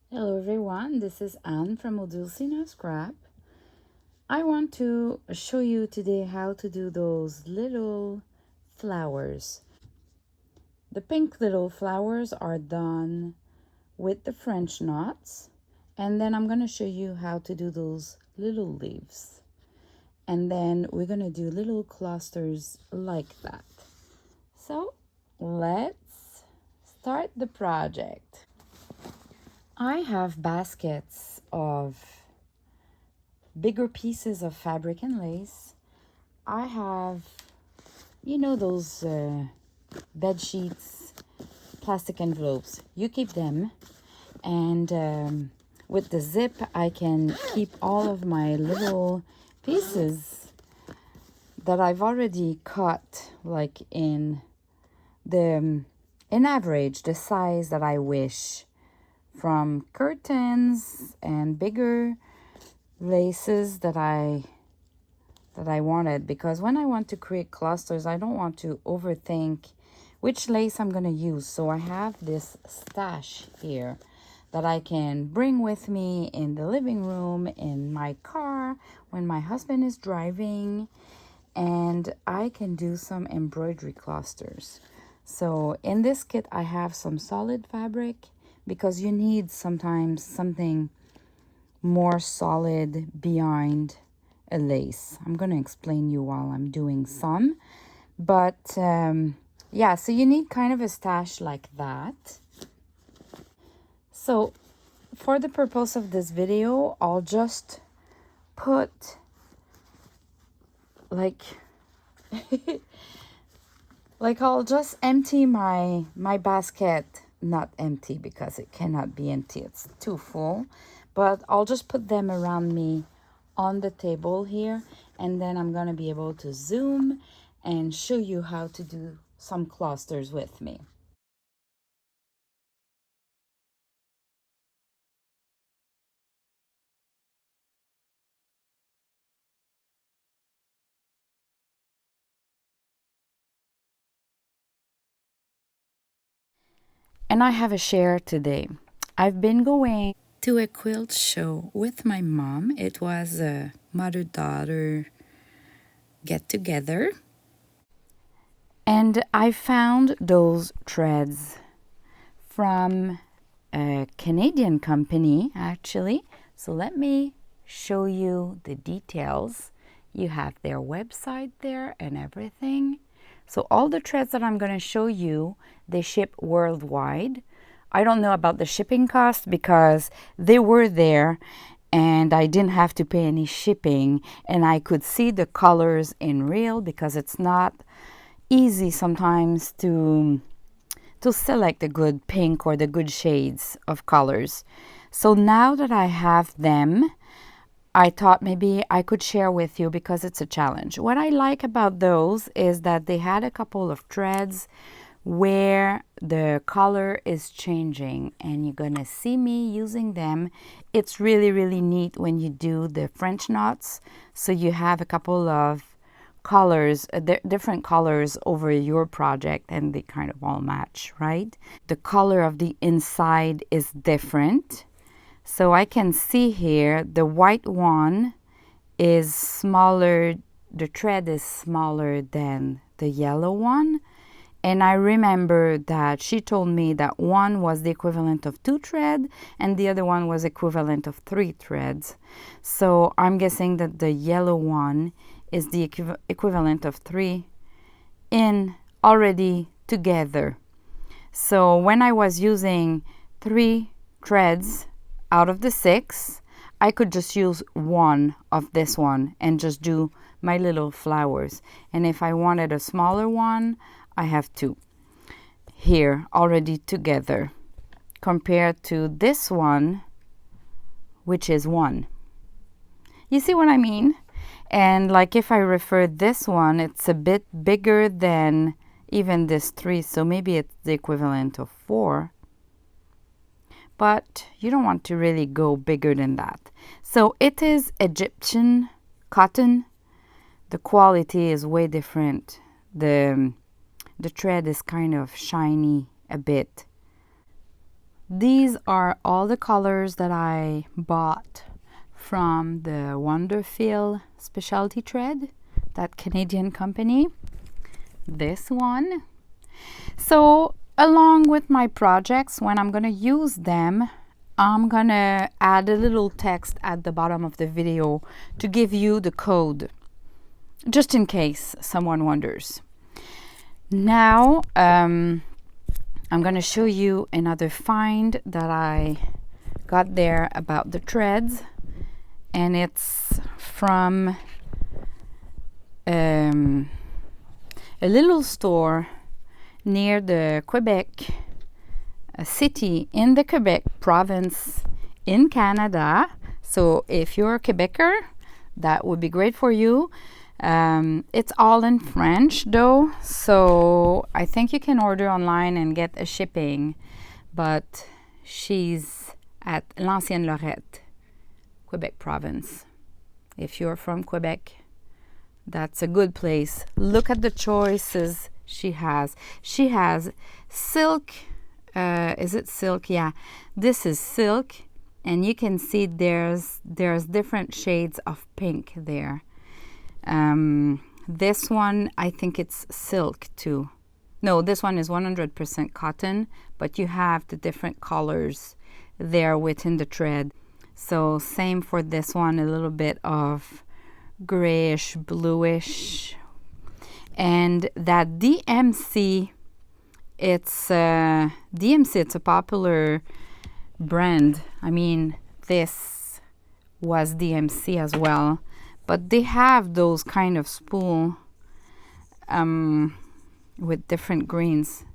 Hello everyone, this is Anne from Odulcina Scrap. I want to show you today how to do those little flowers. The pink little flowers are done with the French knots, and then I'm going to show you how to do those little leaves. And then we're going to do little clusters like that. So let's start the project. I have baskets of bigger pieces of fabric and lace. I have, those bed sheets, plastic envelopes. You keep them, and with the zip, I can keep all of my little pieces that I've already cut, like in average, the size that I wish, from curtains and bigger laces that I wanted, because when I want to create clusters, I don't want to overthink which lace I'm going to use. So I have this stash here that I can bring with me in the living room, in my car, when my husband is driving, and I can do some embroidery clusters. So in this kit, I have some solid fabric, because you need sometimes something more solid behind a lace. I'm going to explain you while I'm doing some. But yeah, so you need kind of a stash like that. So for the purpose of this video, I'll just put like I'll just empty my basket. Not empty, because it cannot be empty, it's too full, but I'll just put them around me on the table here, and then I'm gonna be able to zoom and show you how to do some clusters with me. And I have a share today. I've been going to a quilt show with my mom. It was a mother-daughter get-together. And I found those threads from a Canadian company, actually. So let me show you the details. You have their website there and everything. So all the threads that I'm going to show you, they ship worldwide. I don't know about the shipping cost, because they were there and I didn't have to pay any shipping, and I could see the colors in real, because it's not easy sometimes to select the good pink or the good shades of colors. So now that I have them, I thought maybe I could share with you, because it's a challenge. What I like about those is that they had a couple of threads where the color is changing, and you're gonna see me using them. It's really, really neat when you do the French knots. So you have a couple of colors, different colors over your project, and they kind of all match, right? The color of the inside is different. So I can see here the white one is smaller, the thread is smaller than the yellow one. And I remember that she told me that one was the equivalent of 2 threads and the other one was equivalent of 3 threads. So I'm guessing that the yellow one is the equivalent of 3 in already together. So when I was using 3 threads out of the 6, I could just use one of this one and just do my little flowers. And if I wanted a smaller one, I have 2 here already together, compared to this one, which is 1. You see what I mean? And like if I refer this one, it's a bit bigger than even this 3, so maybe it's the equivalent of 4. But you don't want to really go bigger than that. So it is Egyptian cotton. The quality is way different. The thread is kind of shiny a bit. These are all the colors that I bought from the Wonderfeel Specialty Thread, that Canadian company. This one. So along with my projects, when I'm gonna use them, I'm gonna add a little text at the bottom of the video to give you the code, just in case someone wonders. Now I'm gonna show you another find that I got there about the threads, and it's from a little store near the Quebec city, in the Quebec province in Canada. So if you're a Quebecer, that would be great for you. It's all in French though, so I think you can order online and get a shipping, but she's at l'Ancienne Lorette, Quebec province. If you're from Quebec, that's a good place. Look at the choices she has. She has silk. Is it silk? Yeah, this is silk, and you can see there's different shades of pink there. This one, I think it's silk too. No, this one is 100% cotton, but you have the different colors there within the thread. So same for this one, a little bit of grayish, bluish. And that DMC, it's a popular brand. I mean, this was DMC as well, but they have those kind of spool with different greens.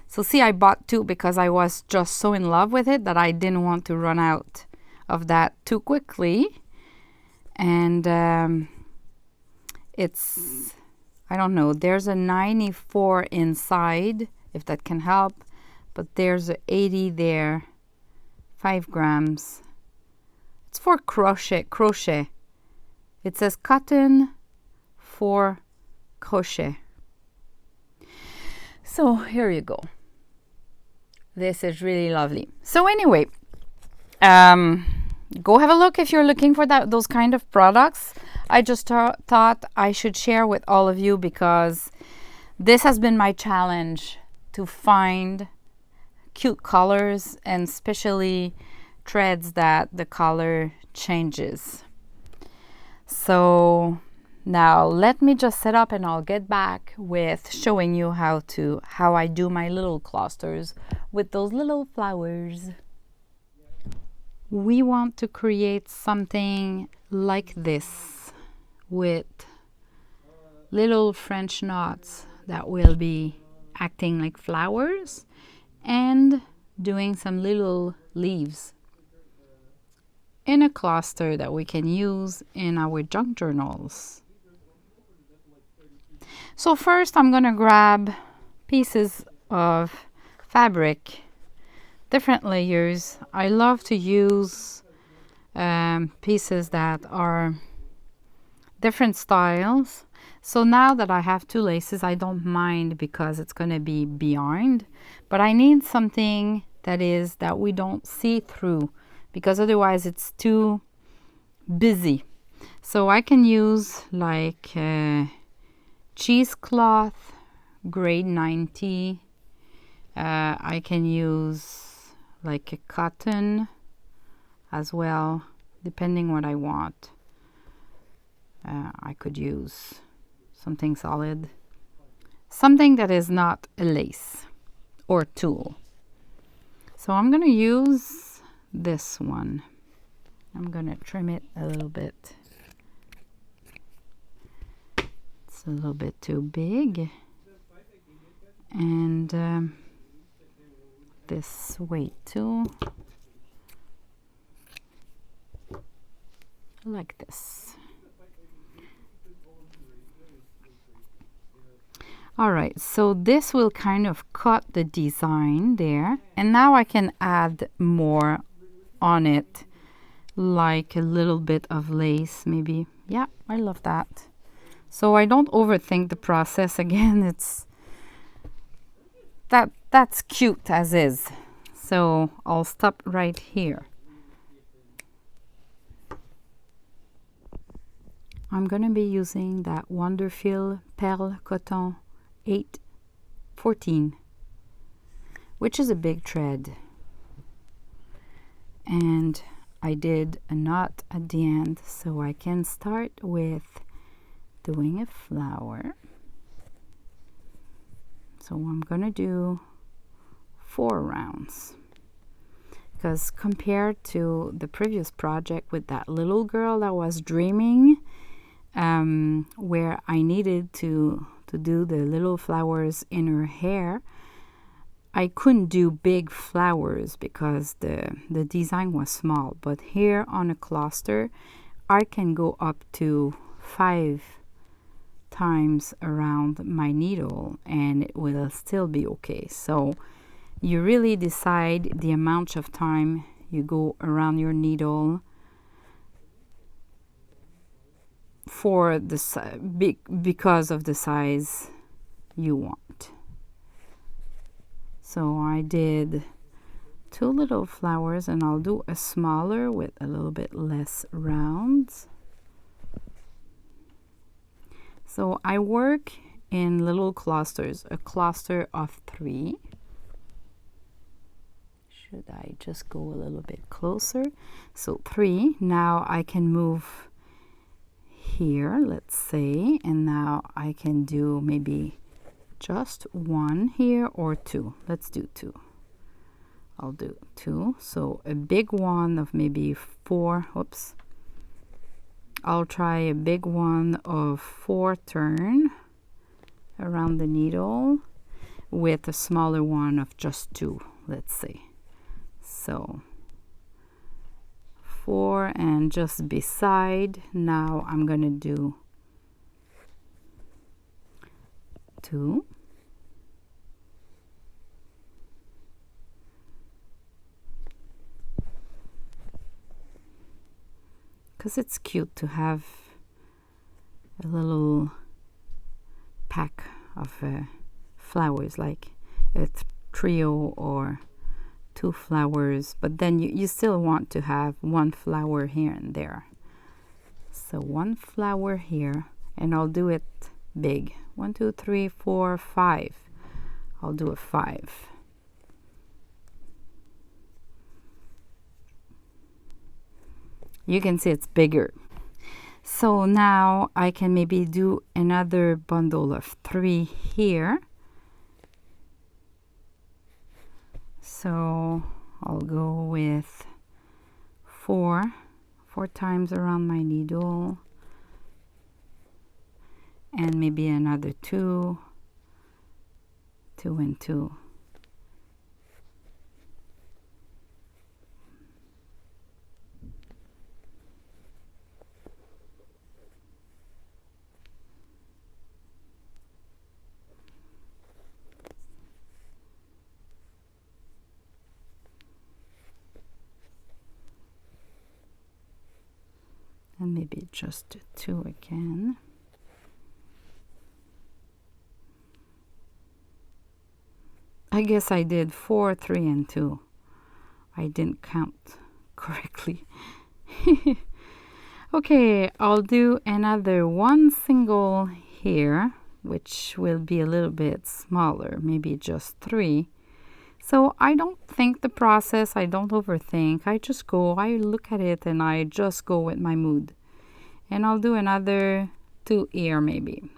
So see, I bought two because I was just so in love with it that I didn't want to run out of that too quickly. And it's, I don't know, there's a 94 inside, if that can help, but there's a 80 there, 5 grams. It's for crochet. It says cotton for crochet. So here you go. This is really lovely. So anyway, go have a look if you're looking for those kind of products. I just thought I should share with all of you because this has been my challenge, to find cute colors, and especially threads that the color changes. So now let me just set up and I'll get back with showing you how I do my little clusters with those little flowers. We want to create something like this with little French knots that will be acting like flowers and doing some little leaves in a cluster that we can use in our junk journals. So first I'm going to grab pieces of fabric, different layers. I love to use pieces that are different styles. So now that I have 2 laces, I don't mind because it's going to be behind, but I need something that we don't see through, because otherwise it's too busy. So I can use like cheesecloth, grade 90. I can use like a cotton as well, depending what I want. I could use something solid, something that is not a lace or tulle. So I'm going to use this one. I'm going to trim it a little bit. It's a little bit too big. And this weight too. Like this. All right, so this will kind of cut the design there, and now I can add more on it, like a little bit of lace maybe. Yeah, I love that. So I don't overthink the process again. That's cute as is. So I'll stop right here. I'm going to be using that Wonderfeel Perle Coton 814, which is a big thread. And I did a knot at the end, so I can start with doing a flower. So I'm going to do 4 rounds. Because compared to the previous project with that little girl that was dreaming, where I needed to do the little flowers in her hair, I couldn't do big flowers because the design was small. But here on a cluster, I can go up to 5 times around my needle and it will still be okay. So you really decide the amount of time you go around your needle for the because of the size you want. So I did 2 little flowers, and I'll do a smaller with a little bit less rounds. So I work in little clusters, a cluster of 3. Should I just go a little bit closer? So 3. Now I can move here, let's say, and now I can do maybe just 1 here or 2. Let's do 2. I'll do 2. So a big one of maybe 4. Whoops. I'll try a big one of 4 turn around the needle with a smaller one of just 2, let's say. So 4, and just beside, now I'm going to do 2. Because it's cute to have a little pack of flowers, like a trio or 2 flowers, but then you still want to have 1 flower here and there. So 1 flower here, and I'll do it big. 1, 2, 3, 4, 5. I'll do a 5. You can see it's bigger. So now I can maybe do another bundle of 3 here. So I'll go with 4 times around my needle, and maybe another 2, 2 and 2. And maybe just 2 again. I guess I did 4, 3, and 2. I didn't count correctly. Okay, I'll do another 1 single here, which will be a little bit smaller, maybe just 3. So I don't think the process, I don't overthink. I just go, I look at it, and I just go with my mood. And I'll do another 2 here maybe,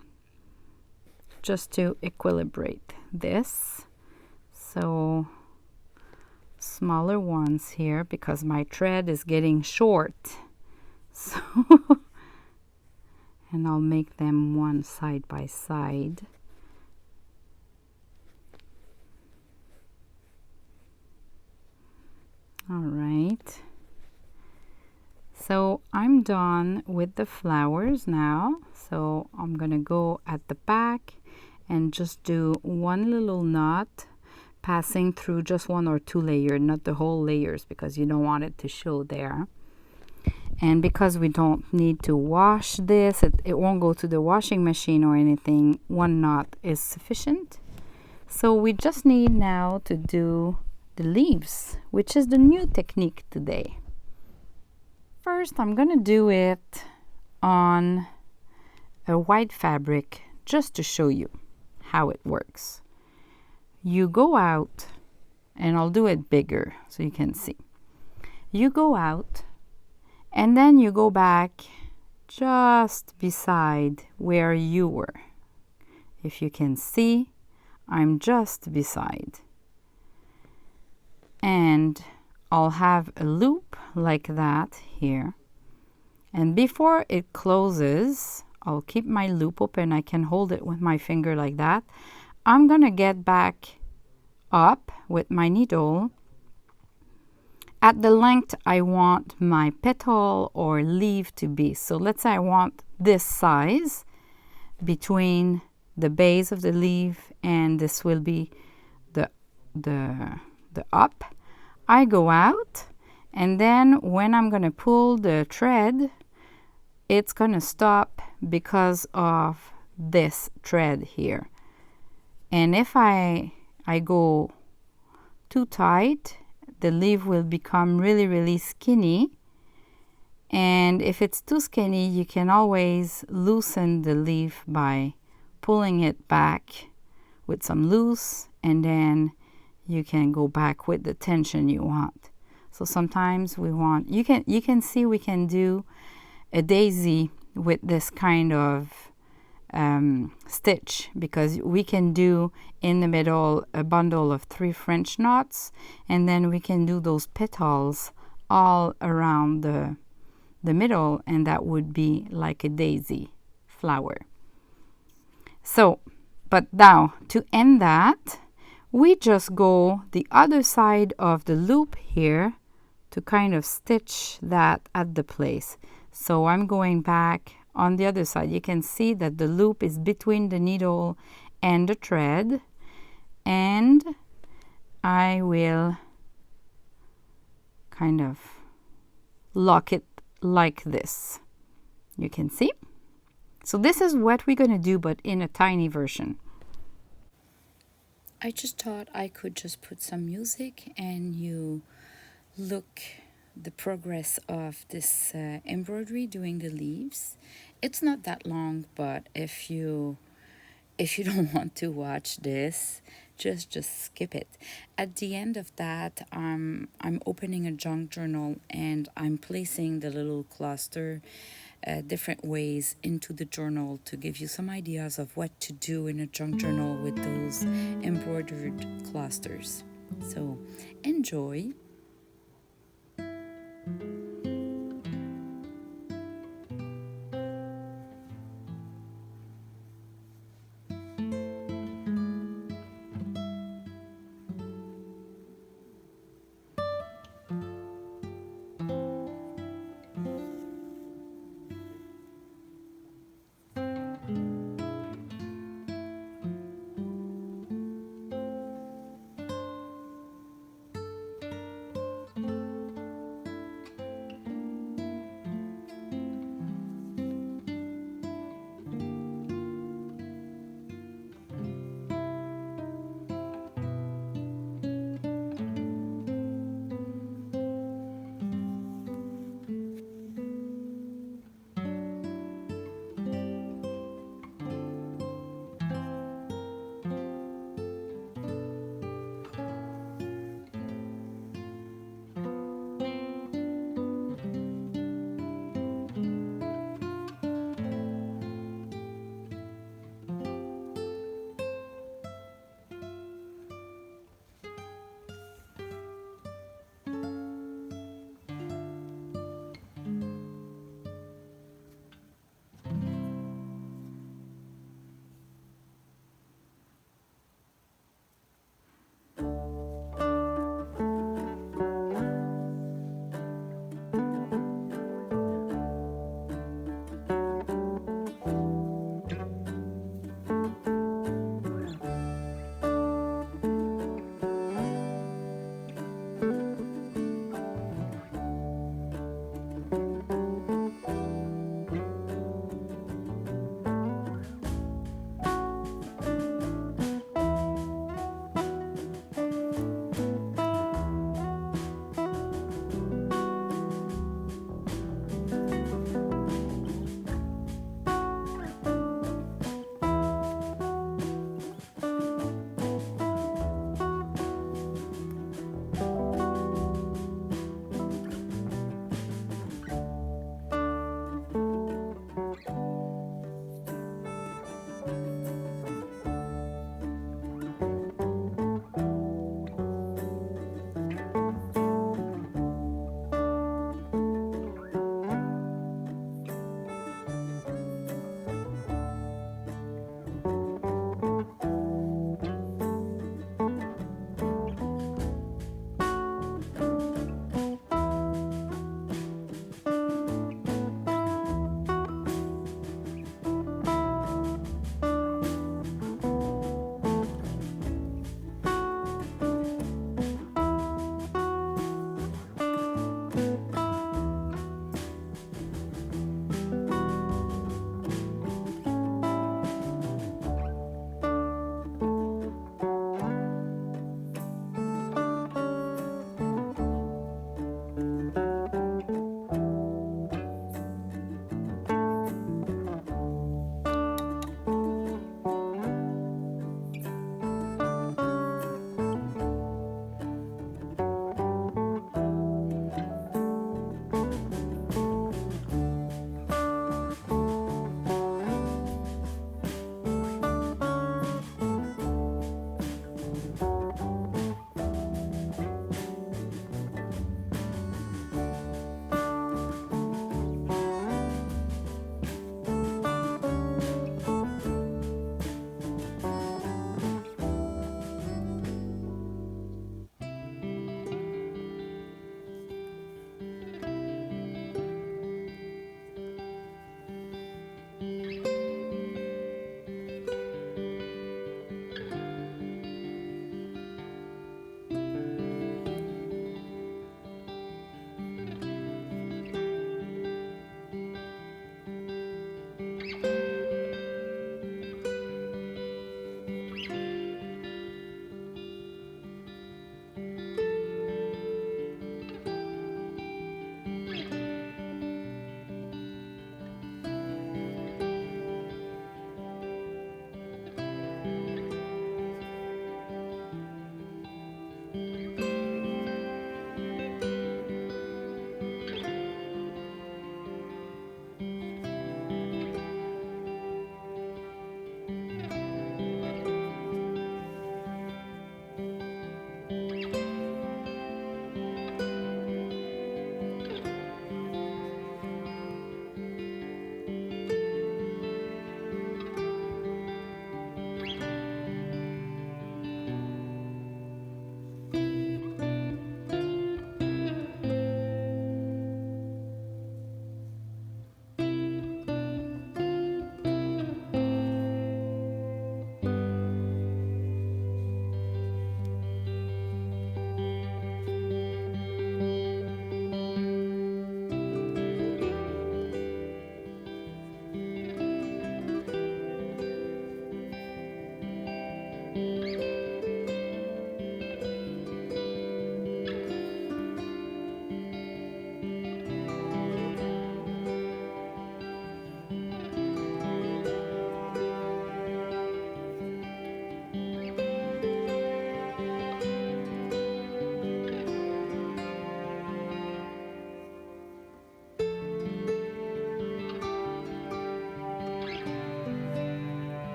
just to equilibrate this. So smaller ones here because my thread is getting short. So and I'll make them 1 side by side. All right. So I'm done with the flowers now. So I'm gonna go at the back and just do 1 little knot, passing through just 1 or 2 layers, not the whole layers, because you don't want it to show there. And because we don't need to wash this, it won't go to the washing machine or anything, 1 knot is sufficient. So we just need now to do the leaves, which is the new technique today. First, I'm going to do it on a white fabric just to show you how it works. You go out, and I'll do it bigger so you can see. You go out, and then you go back just beside where you were. If you can see, I'm just beside. And I'll have a loop like that here. And before it closes, I'll keep my loop open. I can hold it with my finger like that. I'm going to get back up with my needle at the length I want my petal or leaf to be. So let's say I want this size between the base of the leaf, and this will be the up. I go out, and then when I'm going to pull the thread, it's going to stop because of this thread here. And if I go too tight, the leaf will become really skinny. And if it's too skinny, you can always loosen the leaf by pulling it back with some loose, and then you can go back with the tension you want. So sometimes we want, you can see we can do a daisy with this kind of stitch, because we can do in the middle a bundle of 3 French knots, and then we can do those petals all around the middle, and that would be like a daisy flower. So, but now to end that, we just go the other side of the loop here to kind of stitch that at the place. So I'm going back on the other side. You can see that the loop is between the needle and the thread, and I will kind of lock it like this. You can see. So this is what we're going to do, but in a tiny version. I just thought I could just put some music and you look the progress of this embroidery doing the leaves. It's not that long, but if you don't want to watch this, just skip it. At the end of that, I'm opening a junk journal, and I'm placing the little cluster different ways into the journal to give you some ideas of what to do in a junk journal with those embroidered clusters. So enjoy.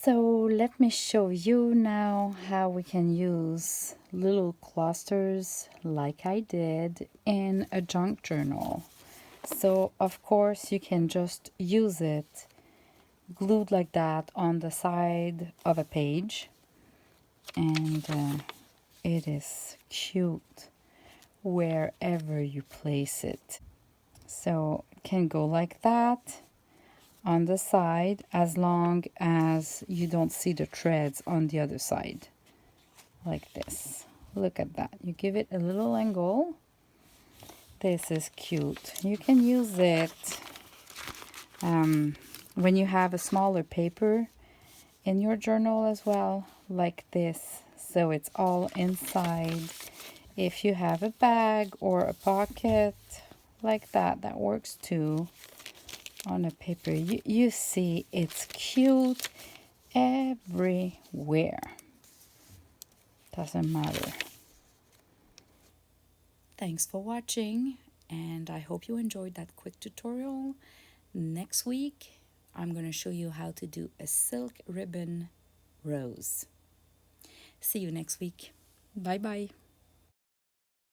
So let me show you now how we can use little clusters like I did in a junk journal. So of course you can just use it glued like that on the side of a page, and it is cute wherever you place it. So it can go like that on the side as long as you don't see the threads on the other side, like this. Look at that. You give it a little angle. This is cute. You can use it when you have a smaller paper in your journal as well, like this, so it's all inside. If you have a bag or a pocket like that, that works too. On a paper, you see it's cute everywhere. Doesn't matter. Thanks for watching, and I hope you enjoyed that quick tutorial. Next week I'm going to show you how to do a silk ribbon rose. See you next week. Bye bye.